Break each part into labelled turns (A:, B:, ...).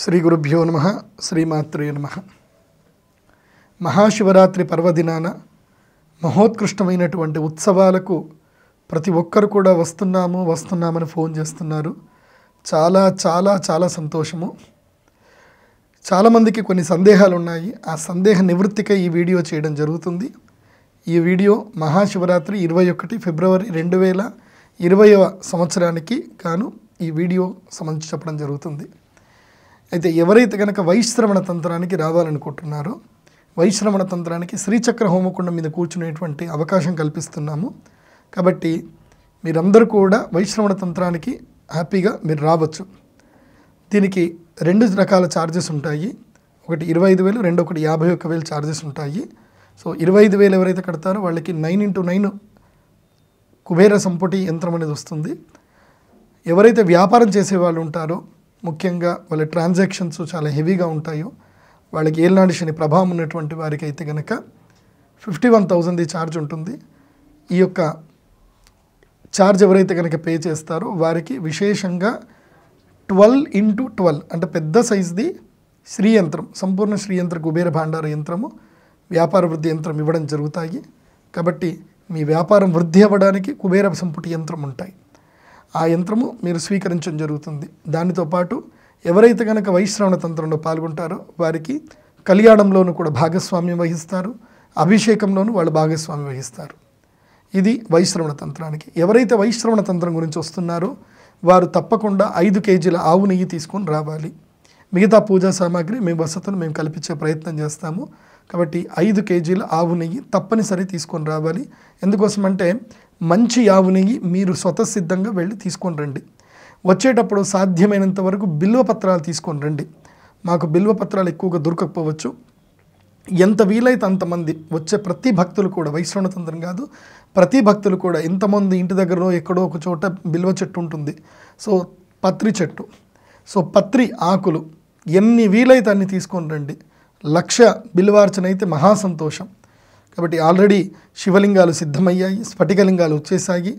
A: శ్రీ గురుభ్యో నమః శ్రీమాత్రే నమః. మహాశివరాత్రి పర్వదినాన మహోత్కృష్టమైనటువంటి ఉత్సవాలకు ప్రతి ఒక్కరు కూడా వస్తున్నామని ఫోన్ చేస్తున్నారు. చాలా చాలా చాలా సంతోషము. చాలామందికి కొన్ని సందేహాలు ఉన్నాయి. ఆ సందేహ నివృత్తికై ఈ వీడియో చేయడం జరుగుతుంది. ఈ వీడియో మహాశివరాత్రి 21 ఫిబ్రవరి 2020వ సంవత్సరానికి గాను ఈ వీడియో సంబంధించి చెప్పడం జరుగుతుంది. అయితే ఎవరైతే కనుక వైశ్రవణ తంత్రానికి రావాలనుకుంటున్నారో వైశ్రవణ తంత్రానికి శ్రీచక్ర హోమకుండం మీద కూర్చునేటువంటి అవకాశం కల్పిస్తున్నాము. కాబట్టి మీరందరూ కూడా వైశ్రవణ తంత్రానికి హ్యాపీగా మీరు రావచ్చు. దీనికి 2 రకాల ఛార్జెస్ ఉంటాయి. ఒకటి 25,000, రెండొకటి 51,000 ఛార్జెస్ ఉంటాయి. సో 25,000 ఎవరైతే కడతారో వాళ్ళకి 9x9 కుబేర సంపుటి యంత్రం అనేది వస్తుంది. ఎవరైతే వ్యాపారం చేసే వాళ్ళు ఉంటారో, ముఖ్యంగా వాళ్ళ ట్రాన్సాక్షన్స్ చాలా హెవీగా ఉంటాయో, వాళ్ళకి ఏళ్ళనాటి శని ప్రభావం ఉన్నటువంటి వారికి అయితే కనుక 51,000 ఛార్జ్ ఉంటుంది. ఈ యొక్క ఛార్జ్ ఎవరైతే కనుక పే చేస్తారో వారికి విశేషంగా 12x12 అంటే పెద్ద సైజుది శ్రీ యంత్రం, సంపూర్ణ శ్రీ యంత్ర కుబేర భాండార యంత్రము, వ్యాపార వృద్ధి యంత్రం ఇవ్వడం జరుగుతాయి. కాబట్టి మీ వ్యాపారం వృద్ధి అవ్వడానికి కుబేర సంపుటి యంత్రం ఉంటాయి. ఆ యంత్రము మీరు స్వీకరించడం జరుగుతుంది. దానితో పాటు ఎవరైతే కనుక వైశ్రవణ తంత్రంలో పాల్గొంటారో వారికి కళ్యాణంలోనూ కూడా భాగస్వామ్యం వహిస్తారు, అభిషేకంలోనూ వాళ్ళు భాగస్వామ్యం వహిస్తారు. ఇది వైశ్రవణ తంత్రానికి. ఎవరైతే వైశ్రవణ తంత్రం గురించి వస్తున్నారో వారు తప్పకుండా 5 కేజీల ఆవు నెయ్యి తీసుకొని రావాలి. మిగతా పూజా సామాగ్రి మీ వసతులు మేము కల్పించే ప్రయత్నం చేస్తాము. కాబట్టి 5 కేజీల ఆవు నెయ్యి తప్పనిసరి తీసుకొని రావాలి. ఎందుకోసమంటే మంచి ఆవు నెయ్యి మీరు స్వతసిద్ధంగా వెళ్ళి తీసుకొని రండి. వచ్చేటప్పుడు సాధ్యమైనంత వరకు బిల్వపత్రాలు తీసుకొని రండి. మాకు బిల్వపత్రాలు ఎక్కువగా దొరకకపోవచ్చు. ఎంత వీలైతే అంతమంది వచ్చే ప్రతి భక్తులు కూడా, వైశ్రవణ తంత్రం కాదు, ప్రతి భక్తులు కూడా, ఎంతమంది ఇంటి దగ్గర ఎక్కడో ఒక చోట బిల్వ చెట్టు ఉంటుంది. సో పత్రి చెట్టు, సో పత్రి ఆకులు ఎన్ని వీలైతే అన్ని తీసుకొని రండి. 1,00,000 బిల్వార్చన అయితే మహాసంతోషం. కాబట్టి ఆల్రెడీ శివలింగాలు సిద్ధమయ్యాయి, స్ఫటికలింగాలు వచ్చేసాయి.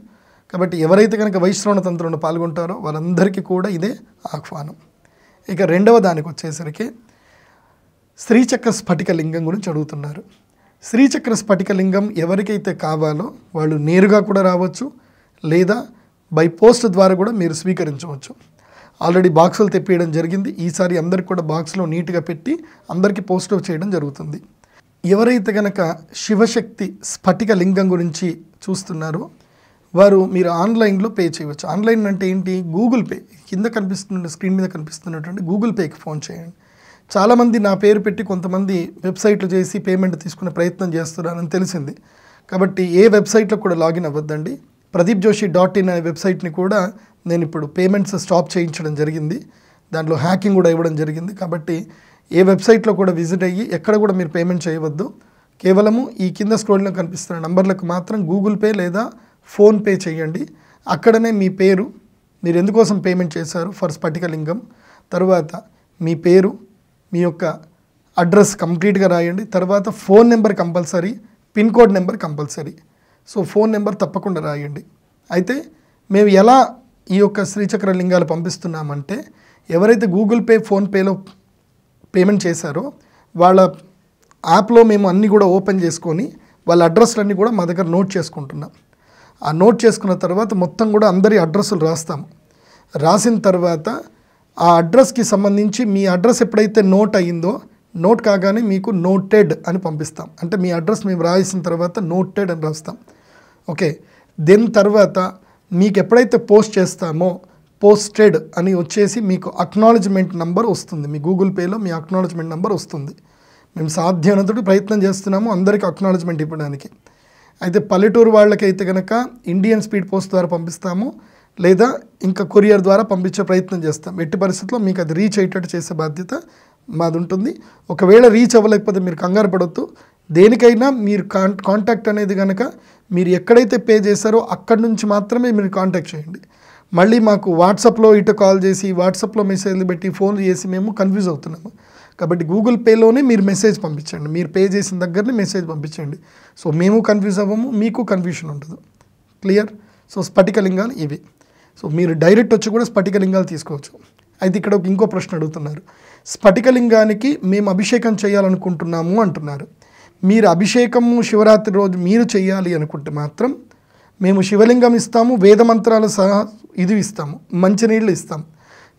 A: కాబట్టి ఎవరైతే కనుక వైశ్రవణ తంత్రంలో పాల్గొంటారో వాళ్ళందరికీ కూడా ఇదే ఆహ్వానం. ఇక రెండవ దానికి వచ్చేసరికి శ్రీచక్ర స్ఫటికలింగం గురించి అడుగుతున్నారు. శ్రీచక్ర స్ఫటికలింగం ఎవరికైతే కావాలో వాళ్ళు నేరుగా కూడా రావచ్చు, లేదా బై పోస్ట్ ద్వారా కూడా మీరు స్వీకరించవచ్చు. ఆల్రెడీ బాక్సులు తెప్పియడం జరిగింది. ఈసారి అందరికి కూడా బాక్స్లో నీట్గా పెట్టి అందరికీ పోస్ట్ చేయడం జరుగుతుంది. ఎవరైతే కనుక శివశక్తి స్ఫటిక లింగం గురించి చూస్తున్నారో వారు మీరు ఆన్లైన్లో పే చేయవచ్చు. ఆన్లైన్ అంటే ఏంటి? గూగుల్ పే, కింద కనిపిస్తున్న స్క్రీన్ మీద కనిపిస్తున్నటువంటి గూగుల్ పేకి ఫోన్ చేయండి. చాలామంది నా పేరు పెట్టి కొంతమంది వెబ్సైట్లు చేసి పేమెంట్ తీసుకునే ప్రయత్నం చేస్తున్నారని తెలిసింది. కాబట్టి ఏ వెబ్సైట్లో కూడా లాగిన్ అవ్వద్దండి. pradeepjoshi.in అనే వెబ్సైట్ని కూడా నేను ఇప్పుడు పేమెంట్స్ స్టాప్ చేయించడం జరిగింది. దాంట్లో హ్యాకింగ్ కూడా ఇవ్వడం జరిగింది. కాబట్టి ఏ వెబ్సైట్లో కూడా విజిట్ అయ్యి ఎక్కడ కూడా మీరు పేమెంట్ చేయవద్దు. కేవలము ఈ కింద స్క్రోల్లో కనిపిస్తున్న నంబర్లకు మాత్రం గూగుల్ పే లేదా ఫోన్పే చేయండి. అక్కడనే మీ పేరు, మీరు ఎందుకోసం పేమెంట్ చేశారు ఫర్ స్ఫటికలింగం, తర్వాత మీ పేరు, మీ యొక్క అడ్రస్ కంప్లీట్గా రాయండి. తర్వాత phone number compulsory, pin code number compulsory. So phone number తప్పకుండా రాయండి. అయితే మేము ఎలా ఈ యొక్క శ్రీచక్ర లింగాలు పంపిస్తున్నామంటే, ఎవరైతే గూగుల్ పే, ఫోన్పేలో పేమెంట్ చేశారో వాళ్ళ యాప్లో మేము అన్నీ కూడా ఓపెన్ చేసుకొని వాళ్ళ అడ్రస్లన్నీ కూడా మా దగ్గర నోట్ చేసుకుంటున్నాం. ఆ నోట్ చేసుకున్న తర్వాత మొత్తం కూడా అందరి అడ్రస్లు రాస్తాము. రాసిన తర్వాత ఆ అడ్రస్కి సంబంధించి మీ అడ్రస్ ఎప్పుడైతే నోట్ అయ్యిందో, నోట్ కాగానే మీకు నోటెడ్ అని పంపిస్తాం. అంటే మీ అడ్రస్ మేము రాసిన తర్వాత నోటెడ్ అని రాస్తాం. ఓకే, దెన్ తర్వాత మీకు ఎప్పుడైతే పోస్ట్ చేస్తామో పోస్టెడ్ అని వచ్చేసి మీకు అక్నాలజ్మెంట్ నెంబర్ వస్తుంది. మీ గూగుల్ పేలో మీ అక్నాలజ్మెంట్ నెంబర్ వస్తుంది. మేము సాధ్యమైనంతటి ప్రయత్నం చేస్తున్నాము అందరికీ అక్నాలజ్మెంట్ ఇవ్వడానికి. అయితే పల్లెటూరు వాళ్ళకైతే కనుక ఇండియన్ స్పీడ్ పోస్ట్ ద్వారా పంపిస్తాము, లేదా ఇంకా కొరియర్ ద్వారా పంపించే ప్రయత్నం చేస్తాం. ఎట్టి పరిస్థితుల్లో మీకు అది రీచ్ అయ్యేటట్టు చేసే బాధ్యత మాది ఉంటుంది. ఒకవేళ రీచ్ అవ్వలేకపోతే మీరు కంగారు పడొద్దు. దేనికైనా మీరు కాంటాక్ట్ అనేది కనుక మీరు ఎక్కడైతే పే చేశారో అక్కడి నుంచి మాత్రమే మీరు కాంటాక్ట్ చేయండి. మళ్ళీ మాకు వాట్సాప్లో ఇటు కాల్ చేసి వాట్సాప్లో మెసేజ్లు పెట్టి ఫోన్ చేసి మేము కన్ఫ్యూజ్ అవుతున్నాము. కాబట్టి గూగుల్ పేలోనే మీరు మెసేజ్ పంపించండి. మీరు పే చేసిన దగ్గరనే మెసేజ్ పంపించండి. సో మేము కన్ఫ్యూజ్ అవ్వము, మీకు కన్ఫ్యూషన్ ఉండదు. క్లియర్? సో స్ఫటికలింగాలు ఇవి. సో మీరు డైరెక్ట్ వచ్చి కూడా స్ఫటికలింగాలు తీసుకోవచ్చు. అయితే ఇక్కడ ఇంకో ప్రశ్న అడుగుతున్నారు, స్ఫటికలింగానికి మేము అభిషేకం చేయాలనుకుంటున్నాము అంటున్నారు. మీరు అభిషేకము శివరాత్రి రోజు మీరు చేయాలి అనుకుంటే మాత్రం మేము శివలింగం ఇస్తాము, వేద మంత్రాలు సహా ఇది ఇస్తాము, మంచినీళ్ళు ఇస్తాం.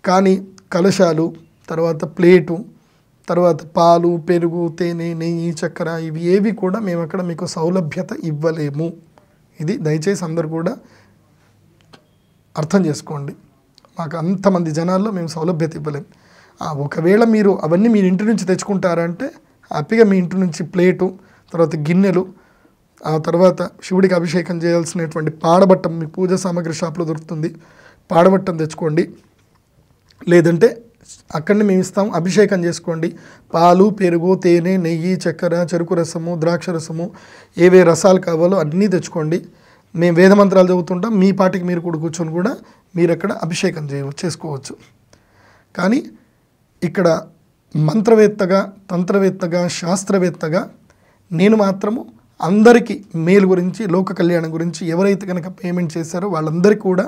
A: కానీ కలశాలు, తర్వాత ప్లేటు, తర్వాత పాలు, పెరుగు, తేనె, నెయ్యి, చక్కెర ఇవి ఏవి కూడా మేము అక్కడ మీకు సౌలభ్యత ఇవ్వలేము. ఇది దయచేసి అందరు కూడా అర్థం చేసుకోండి. మాకు అంతమంది జనాల్లో మేము సౌలభ్యత ఇవ్వలేము. ఒకవేళ మీరు అవన్నీ మీరు ఇంటి నుంచి తెచ్చుకుంటారంటే హ్యాపీగా మీ ఇంటి నుంచి ప్లేటు, తర్వాత గిన్నెలు, ఆ తర్వాత శివుడికి అభిషేకం చేయాల్సినటువంటి పాడబట్టం మీ పూజ సామాగ్రి షాప్లో దొరుకుతుంది, పాడబట్టం తెచ్చుకోండి. లేదంటే అక్కడిని మేము ఇస్తాం, అభిషేకం చేసుకోండి. పాలు, పెరుగు, తేనె, నెయ్యి, చక్కెర, చెరుకు రసము, ద్రాక్ష రసము, ఏవే రసాలు కావాలో అన్నీ తెచ్చుకోండి. మేము వేదమంత్రాలు చదువుతుంటాం, మీ పాటికి మీరు కూడా కూర్చొని కూడా మీరు అక్కడ అభిషేకం చేసుకోవచ్చు. కానీ ఇక్కడ మంత్రవేత్తగా, తంత్రవేత్తగా, శాస్త్రవేత్తగా నేను మాత్రము అందరికీ మేలు గురించి, లోక కళ్యాణం గురించి ఎవరైతే కనుక పేమెంట్ చేశారో వాళ్ళందరికీ కూడా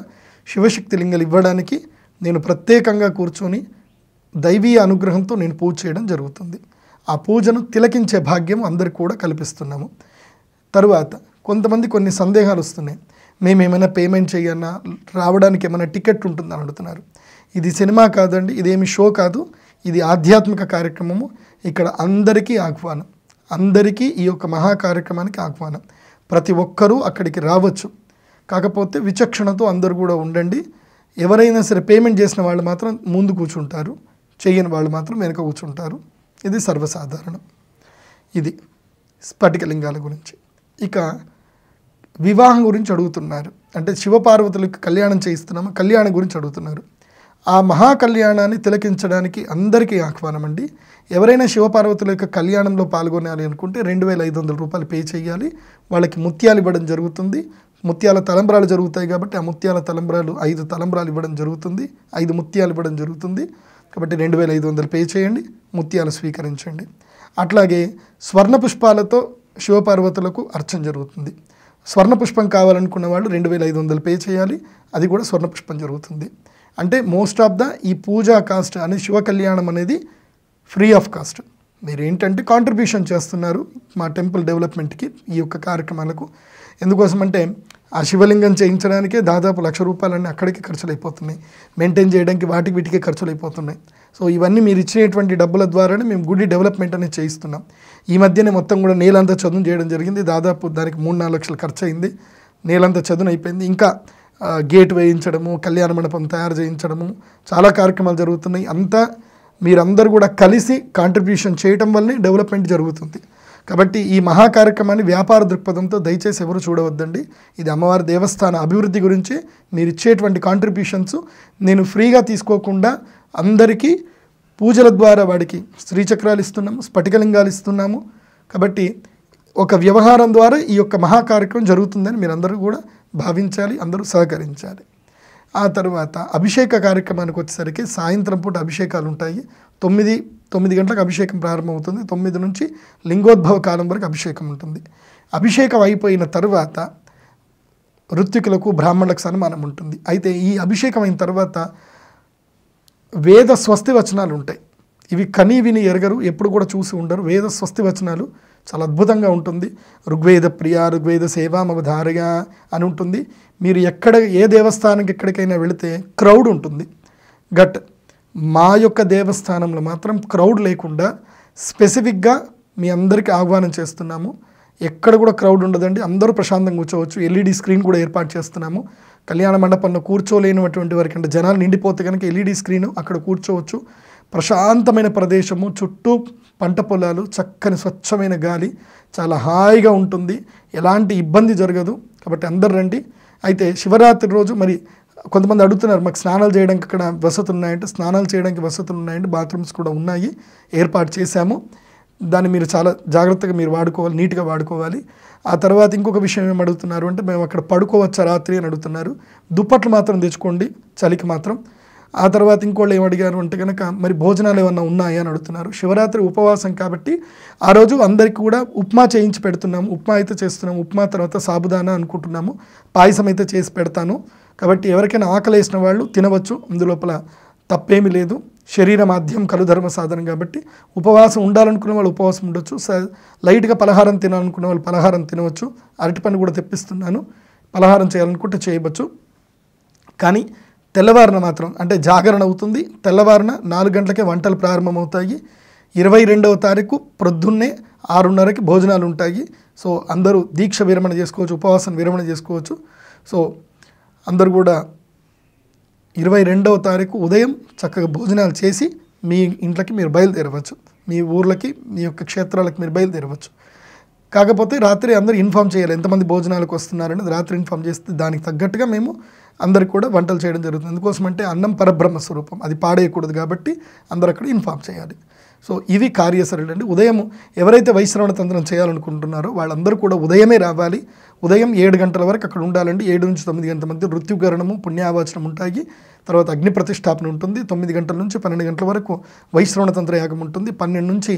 A: శివశక్తి లింగాలు ఇవ్వడానికి నేను ప్రత్యేకంగా కూర్చొని దైవీయ అనుగ్రహంతో నేను పూజ చేయడం జరుగుతుంది. ఆ పూజను తిలకించే భాగ్యం అందరికీ కూడా కల్పిస్తున్నాము. తరువాత కొంతమంది కొన్ని సందేహాలు వస్తున్నాయి, మేమేమైనా పేమెంట్ చేయన్నా, రావడానికి ఏమైనా టికెట్ ఉంటుందని అడుగుతున్నారు. ఇది సినిమా కాదండి, ఇదేమి షో కాదు, ఇది ఆధ్యాత్మిక కార్యక్రమము. ఇక్కడ అందరికీ ఆహ్వానం, అందరికీ ఈ యొక్క మహా కార్యక్రమానికి ఆహ్వానం. ప్రతి ఒక్కరూ అక్కడికి రావచ్చు. కాకపోతే విచక్షణతో అందరూ కూడా ఉండండి. ఎవరైనా సరే పేమెంట్ చేసిన వాళ్ళు మాత్రం ముందు కూర్చుంటారు, చేయని వాళ్ళు మాత్రం వెనక కూర్చుంటారు. ఇది సర్వసాధారణం. ఇది స్ఫటికలింగాల గురించి. ఇక వివాహం గురించి అడుగుతున్నారు, అంటే శివపార్వతులకు కళ్యాణం చేయిస్తున్నాము, కళ్యాణం గురించి అడుగుతున్నారు. ఆ మహా కళ్యాణాన్ని తిలకించడానికి అందరికీ ఆహ్వానం అండి. ఎవరైనా శివపార్వతుల యొక్క కళ్యాణంలో పాల్గొనాలి అనుకుంటే 2,500 రూపాయలు పే చేయాలి. వాళ్ళకి ముత్యాలు ఇవ్వడం జరుగుతుంది. ముత్యాల తలంబ్రాలు జరుగుతాయి కాబట్టి ఆ ముత్యాల తలంబ్రాలు 5 తలంబ్రాలు ఇవ్వడం జరుగుతుంది, 5 ముత్యాలు ఇవ్వడం జరుగుతుంది. కాబట్టి 2,500 పే చేయండి, ముత్యాలు స్వీకరించండి. అట్లాగే స్వర్ణ పుష్పాలతో శివపార్వతులకు అర్చన జరుగుతుంది. స్వర్ణ పుష్పం కావాలనుకున్న వాళ్ళు 2,500 పే చేయాలి, అది కూడా స్వర్ణ పుష్పం జరుగుతుంది. అంటే మోస్ట్ ఆఫ్ ద ఈ పూజా కాస్ట్ అనేది శివ కళ్యాణం అనేది ఫ్రీ ఆఫ్ కాస్ట్. మీరు ఏంటంటే కాంట్రిబ్యూషన్ చేస్తున్నారు మా టెంపుల్ డెవలప్మెంట్కి, ఈ యొక్క కార్యక్రమాలకు. ఎందుకోసమంటే ఆ శివలింగం చేయించడానికే దాదాపు 1,00,000 రూపాయలన్నీ అక్కడికి ఖర్చులు అయిపోతున్నాయి, మెయింటైన్ చేయడానికి వాటికి వీటికే ఖర్చులు అయిపోతున్నాయి. సో ఇవన్నీ మీరు ఇచ్చినటువంటి డబ్బుల ద్వారానే మేము గుడి డెవలప్మెంట్ అనేది చేయిస్తున్నాం. ఈ మధ్యనే మొత్తం కూడా నేలంతా చదును చేయడం జరిగింది. దాదాపు దానికి 3-4 లక్షలు ఖర్చు అయింది. నేలంతా చదును అయిపోయింది. ఇంకా గేట్ వేయించడము, కళ్యాణ మండపం తయారు చేయించడము, చాలా కార్యక్రమాలు జరుగుతున్నాయి. అంతా మీరందరూ కూడా కలిసి కాంట్రిబ్యూషన్ చేయటం వల్లనే డెవలప్మెంట్ జరుగుతుంది. కాబట్టి ఈ మహా కార్యక్రమాన్ని వ్యాపార దృక్పథంతో దయచేసి ఎవరు చూడవద్దండి. ఇది అమ్మవారి దేవస్థాన అభివృద్ధి గురించి మీరు ఇచ్చేటువంటి కాంట్రిబ్యూషన్స్ నేను ఫ్రీగా తీసుకోకుండా అందరికీ పూజల ద్వారా వాడికి శ్రీచక్రాలు ఇస్తున్నాము, స్ఫటికలింగాలు ఇస్తున్నాము. కాబట్టి ఒక వ్యవహారం ద్వారా ఈ యొక్క మహా కార్యక్రమం జరుగుతుందని మీరందరూ కూడా భావించాలి, అందరూ సహకరించాలి. ఆ తర్వాత అభిషేక కార్యక్రమానికి వచ్చేసరికి సాయంత్రం పూట అభిషేకాలు ఉంటాయి. 9 గంటలకు అభిషేకం ప్రారంభమవుతుంది. 9 నుంచి లింగోద్భవ కాలం వరకు అభిషేకం ఉంటుంది. అభిషేకం అయిపోయిన తర్వాత ఋత్వికులకు, బ్రాహ్మణులకు సన్మానం ఉంటుంది. అయితే ఈ అభిషేకం అయిన తర్వాత వేద స్వస్తి వచనాలు ఉంటాయి. ఇవి కనీ విని ఎరగరు, ఎప్పుడు కూడా చూసి ఉండరు. వేద స్వస్తి వచనాలు చాలా అద్భుతంగా ఉంటుంది. ఋగ్వేద ప్రియ, ఋగ్వేద సేవామవధారయ అని ఉంటుంది. మీరు ఏ దేవస్థానానికి ఎక్కడికైనా వెళితే క్రౌడ్ ఉంటుంది. మా యొక్క దేవస్థానంలో మాత్రం క్రౌడ్ లేకుండా స్పెసిఫిక్గా మీ అందరికీ ఆహ్వానం చేస్తున్నాము. ఎక్కడ కూడా క్రౌడ్ ఉండదండి, అందరూ ప్రశాంతంగా కూర్చోవచ్చు. ఎల్ఈడి స్క్రీన్ కూడా ఏర్పాటు చేస్తున్నాము. కళ్యాణ మండపంలో కూర్చోలేనటువంటి వారికి, అంటే జనాలు నిండిపోతే కనుక ఎల్ఈడి స్క్రీన్ అక్కడ కూర్చోవచ్చు. ప్రశాంతమైన ప్రదేశము, చుట్టూ పంట పొలాలు, చక్కని స్వచ్ఛమైన గాలి, చాలా హాయిగా ఉంటుంది, ఎలాంటి ఇబ్బంది జరగదు. కాబట్టి అందరు రండి. అయితే శివరాత్రి రోజు మరి కొంతమంది అడుగుతున్నారు, మాకు స్నానాలు చేయడానికి అక్కడ వసతులు ఉన్నాయంటే, స్నానాలు చేయడానికి వసతులు ఉన్నాయంటే బాత్రూమ్స్ కూడా ఉన్నాయి, ఏర్పాటు చేశాము. దాన్ని మీరు చాలా జాగ్రత్తగా మీరు వాడుకోవాలి, నీట్గా వాడుకోవాలి. ఆ తర్వాత ఇంకొక విషయం ఏమి అడుగుతున్నారు అంటే, మేము అక్కడ పడుకోవచ్చా రాత్రి అని అడుగుతున్నారు. దుప్పట్లు మాత్రం తెచ్చుకోండి చలికి మాత్రం. ఆ తర్వాత ఇంకోళ్ళు ఏమడిగారు అంటే కనుక, మరి భోజనాలు ఏమన్నా ఉన్నాయా అని అడుగుతున్నారు. శివరాత్రి ఉపవాసం కాబట్టి ఆ రోజు అందరికీ కూడా ఉప్మా చేయించి పెడుతున్నాము. ఉప్మా అయితే చేస్తున్నాము. ఉప్మా తర్వాత సాబుదానా అనుకుంటున్నాము. పాయసం అయితే చేసి పెడతాను. కాబట్టి ఎవరికైనా ఆకలి వేసిన వాళ్ళు తినవచ్చు. అందులోపల తప్పేమీ లేదు. శరీర మాధ్యం కలుధర్మ సాధనం కాబట్టి ఉపవాసం ఉండాలనుకునే వాళ్ళు ఉపవాసం ఉండొచ్చు. లైట్గా పలహారం తినాలనుకునే వాళ్ళు పలహారం తినవచ్చు. అరటిపండు కూడా తెప్పిస్తున్నాను, పలహారం చేయాలనుకుంటే చేయవచ్చు. కానీ తెల్లవారిన మాత్రం అంటే జాగరణ అవుతుంది. తెల్లవారిన 4 గంటలకే వంటలు ప్రారంభమవుతాయి. 22వ తారీఖు ప్రొద్దున్నే 6:30కి భోజనాలు ఉంటాయి. సో అందరూ దీక్ష విరమణ చేసుకోవచ్చు, ఉపవాసం విరమణ చేసుకోవచ్చు. సో అందరూ కూడా 22వ తారీఖు ఉదయం చక్కగా భోజనాలు చేసి మీ ఇంట్లోకి మీరు బయలుదేరవచ్చు, మీ ఊర్లకి, మీ యొక్క క్షేత్రాలకు మీరు బయలుదేరవచ్చు. కాకపోతే రాత్రి అందరూ ఇన్ఫామ్ చేయాలి ఎంతమంది భోజనాలకు వస్తున్నారనేది రాత్రి ఇన్ఫామ్ చేస్తే దానికి తగ్గట్టుగా మేము అందరికి కూడా వంటలు చేయడం జరుగుతుంది. ఎందుకోసమంటే అన్నం పరబ్రహ్మ స్వరూపం, అది పాడేయకూడదు కాబట్టి అందరూ అక్కడ ఇన్ఫామ్ చేయాలి. సో ఇవి కార్యసరళి అండి. ఉదయం ఎవరైతే వైశ్రవణ తంత్రం చేయాలనుకుంటున్నారో వాళ్ళందరూ కూడా ఉదయమే రావాలి. ఉదయం 7 గంటల వరకు అక్కడ ఉండాలండి. 7 నుంచి 9 గంటల మధ్య ఋత్యుగరణము, పుణ్యావాచనం ఉంటాయి. తర్వాత అగ్ని ప్రతిష్టాపన ఉంటుంది. 9 గంటల నుంచి 12 గంటల వరకు వైశ్రవణ తంత్ర యాగం ఉంటుంది. 12 నుంచి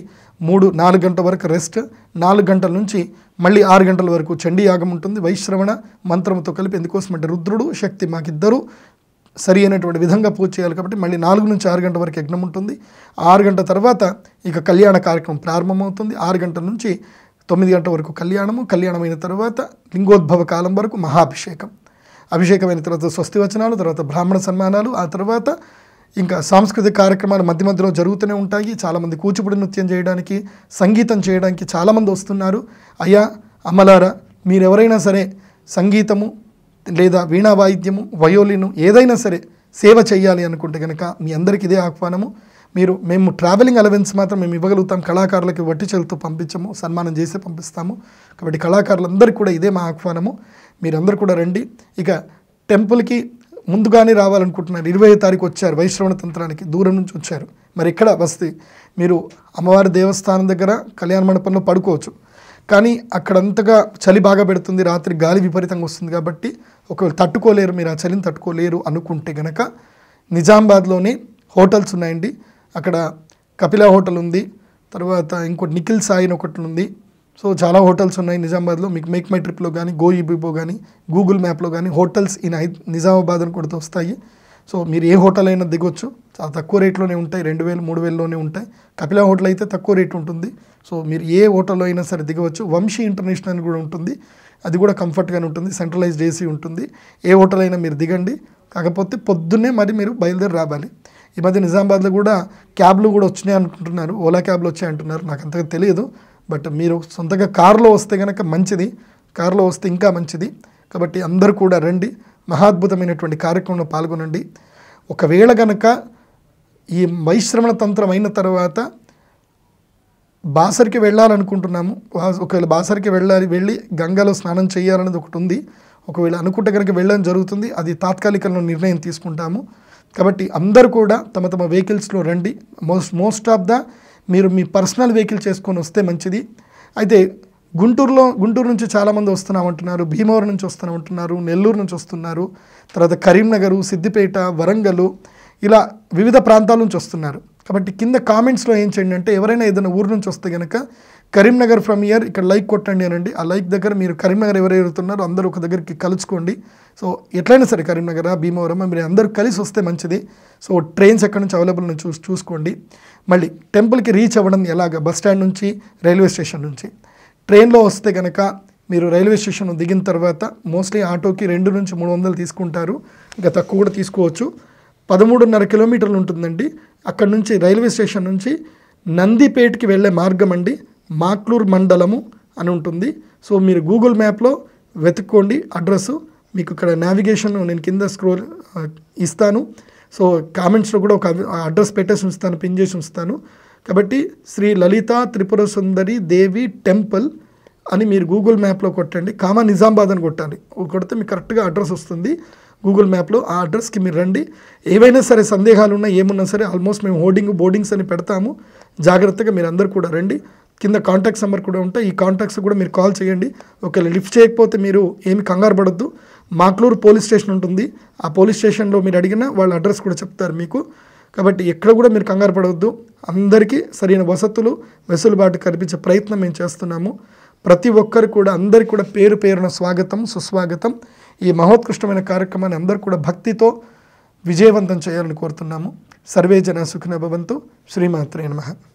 A: 4 గంటల వరకు రెస్ట్. 4 గంటల నుంచి మళ్ళీ 6 గంటల వరకు చండీ యాగం ఉంటుంది. వైశ్రవణ మంత్రంతో కలిపి, ఎందుకోసమంటే రుద్రుడు శక్తి మాకిద్దరూ సరి అయినటువంటి విధంగా పూజ చేయాలి కాబట్టి మళ్ళీ 4 నుంచి 6 గంటల వరకు యజ్ఞం ఉంటుంది. 6 గంటల తర్వాత ఇక కళ్యాణ కార్యక్రమం ప్రారంభమవుతుంది. 6 గంటల నుంచి 9 గంటల వరకు కళ్యాణమైన తర్వాత లింగోద్భవ కాలం వరకు మహాభిషేకం. అభిషేకమైన తర్వాత స్వస్తి వచనాలు, తర్వాత బ్రాహ్మణ సన్మానాలు, ఆ తర్వాత ఇంకా సాంస్కృతిక కార్యక్రమాలు మధ్య మధ్యలో జరుగుతూనే ఉంటాయి. చాలామంది కూచిపూడి నృత్యం చేయడానికి, సంగీతం చేయడానికి చాలామంది వస్తున్నారు. అయ్యా అమ్మలారా, మీరెవరైనా సరే సంగీతము లేదా వీణా వాయిద్యము, వయోలిను ఏదైనా సరే సేవ చేయాలి అనుకుంటే కనుక మీ అందరికీ ఇదే ఆహ్వానము. మేము ట్రావెలింగ్ అలవెన్స్ మాత్రం మేము ఇవ్వగలుగుతాం. కళాకారులకి వట్టి చేతులతో పంపించము, సన్మానం చేసే పంపిస్తాము. కాబట్టి కళాకారులందరికీ కూడా ఇదే మా ఆహ్వానము. మీరందరూ కూడా రండి. ఇక టెంపుల్కి ముందుగానే రావాలనుకుంటున్నారు. 20వ తారీఖు వచ్చారు వైశ్రవణ తంత్రానికి, దూరం నుంచి వచ్చారు. మరి ఇక్కడ వస్తే మీరు అమ్మవారి దేవస్థానం దగ్గర కళ్యాణ మండపంలో పడుకోవచ్చు. కానీ అక్కడంతగా చలి బాగా పెడుతుంది, రాత్రి గాలి విపరీతంగా వస్తుంది. కాబట్టి ఒకవేళ తట్టుకోలేరు, మీరు ఆ చలిని తట్టుకోలేరు అనుకుంటే కనుక నిజామాబాద్లోనే హోటల్స్ ఉన్నాయండి. అక్కడ కపిల హోటల్ ఉంది, తర్వాత ఇంకోటి నిఖిల్ సాయి అని ఒకటి ఉంది. సో చాలా హోటల్స్ ఉన్నాయి నిజామాబాద్లో. మీకు మేక్ మై ట్రిప్లో కానీ, గోఈబీబో కానీ, గూగుల్ మ్యాప్లో కానీ హోటల్స్ ఇన్ నిజామాబాద్ అని కొడుతూ వస్తాయి. సో మీరు ఏ హోటల్ అయినా దిగొచ్చు, చాలా తక్కువ రేట్లోనే ఉంటాయి. 2000, 3000లోనే ఉంటాయి. కపిల హోటల్ అయితే తక్కువ రేటు ఉంటుంది. సో మీరు ఏ హోటల్లో అయినా సరే దిగవచ్చు. వంశీ ఇంటర్నేషనల్ కూడా ఉంటుంది, అది కూడా కంఫర్ట్గానే ఉంటుంది. సెంట్రలైజ్డ్ ఏసీ ఉంటుంది. ఏ హోటల్ అయినా మీరు దిగండి. కాకపోతే పొద్దున్నే మరి మీరు బయలుదేరి రావాలి. ఈ మధ్య నిజామాబాద్లో కూడా క్యాబ్లు కూడా వచ్చినాయి అనుకుంటున్నారు, ఓలా క్యాబ్లు వచ్చాయి అంటున్నారు. నాకు అంతగా తెలియదు. బట్ మీరు సొంతంగా కారులో వస్తే కనుక మంచిది, కారులో వస్తే ఇంకా మంచిది. కాబట్టి అందరూ కూడా రండి, మహాద్భుతమైనటువంటి కార్యక్రమంలో పాల్గొనండి. ఒకవేళ కనుక ఈ వైశ్రవణ తంత్రం అయిన తర్వాత బాసరికి వెళ్ళాలనుకుంటున్నాము, ఒకవేళ బాసరికి వెళ్ళి గంగలో స్నానం చేయాలనేది ఒకటి ఉంది. ఒకవేళ అనుకుంటే కనుక వెళ్ళడం జరుగుతుంది. అది తాత్కాలికంలో నిర్ణయం తీసుకుంటాము. కాబట్టి అందరూ కూడా తమ తమ వెహికల్స్లో రండి. మోస్ట్ ఆఫ్ మీరు మీ పర్సనల్ వెహికల్ చేసుకొని వస్తే మంచిది. అయితే గుంటూరు నుంచి చాలామంది వస్తున్నామంటున్నారు, భీమవరం నుంచి వస్తున్నామంటున్నారు, నెల్లూరు నుంచి వస్తున్నారు, తర్వాత కరీంనగర్, సిద్దిపేట, వరంగల్, ఇలా వివిధ ప్రాంతాల నుంచి వస్తున్నారు. కాబట్టి కింద కామెంట్స్లో ఏం చేయండి అంటే, ఎవరైనా ఏదైనా ఊరు నుంచి వస్తే కనుక కరీంనగర్ ఫ్రమ్ ఇయర్ ఇక్కడ లైక్ కొట్టండి అనండి. ఆ లైక్ దగ్గర మీరు కరీంనగర్ ఎవరెవరుతున్నారో అందరూ ఒక దగ్గరికి కలుసుకోండి. సో ఎట్లయినా సరే కరీంనగర్, భీమవరం మీరు అందరూ కలిసి వస్తే మంచిది. సో ట్రైన్స్ ఎక్కడి నుంచి అవైలబుల్ చూసుకోండి. మళ్ళీ టెంపుల్కి రీచ్ అవ్వడం ఎలాగ, బస్ స్టాండ్ నుంచి, రైల్వే స్టేషన్ నుంచి. ట్రైన్లో వస్తే కనుక మీరు రైల్వే స్టేషన్ దిగిన తర్వాత మోస్ట్లీ ఆటోకి 200 నుంచి 300 తీసుకుంటారు, ఇంకా తక్కువ కూడా తీసుకోవచ్చు. 13.5 కిలోమీటర్లు ఉంటుందండి. అక్కడ నుంచి రైల్వే స్టేషన్ నుంచి నందిపేట్కి వెళ్ళే మార్గం అండి, మాక్లూర్ మండలము అని ఉంటుంది. సో మీరు గూగుల్ మ్యాప్లో వెతుక్కోండి అడ్రస్సు, మీకు ఇక్కడ నావిగేషన్ నేను కింద స్క్రోల్ ఇస్తాను. సో కామెంట్స్లో కూడా ఒక అడ్రస్ పెట్టేసి ఉంచుతాను, పిన్ చేసి ఉంచుతాను. కాబట్టి శ్రీ లలితా త్రిపుర సుందరి దేవి టెంపుల్ అని మీరు గూగుల్ మ్యాప్లో కొట్టండి, నిజామాబాద్ అని కొట్టాలి. కొడితే మీకు కరెక్ట్గా అడ్రస్ వస్తుంది గూగుల్ మ్యాప్లో. ఆ అడ్రస్కి మీరు రండి. ఏవైనా సరే సందేహాలు ఉన్నా ఏమున్నా సరే ఆల్మోస్ట్ మేము బోర్డింగ్స్ అని పెడతాము. జాగ్రత్తగా మీరు అందరూ కూడా రండి. కింద కాంటాక్ట్స్ నెంబర్ కూడా ఉంటాయి, ఈ కాంటాక్ట్స్ కూడా మీరు కాల్ చేయండి. ఒకవేళ లిఫ్ట్ చేయకపోతే మీరు ఏమి కంగారు పడొద్దు. మాక్లూరు పోలీస్ స్టేషన్ ఉంటుంది, ఆ పోలీస్ స్టేషన్లో మీరు అడిగినా వాళ్ళ అడ్రస్ కూడా చెప్తారు మీకు. కాబట్టి ఎక్కడ కూడా మీరు కంగారు పడవద్దు. అందరికీ సరైన వసతులు, వెసులుబాటు కల్పించే ప్రయత్నం మేము చేస్తున్నాము. ప్రతి ఒక్కరు కూడా, అందరికీ కూడా పేరున స్వాగతం, సుస్వాగతం. ఈ మహోత్కృష్టమైన కార్యక్రమాన్ని అందరూ కూడా భక్తితో విజయవంతం చేయాలని కోరుతున్నాము. సర్వే జన సుఖినో భవంతు. శ్రీమాత్రే నమః.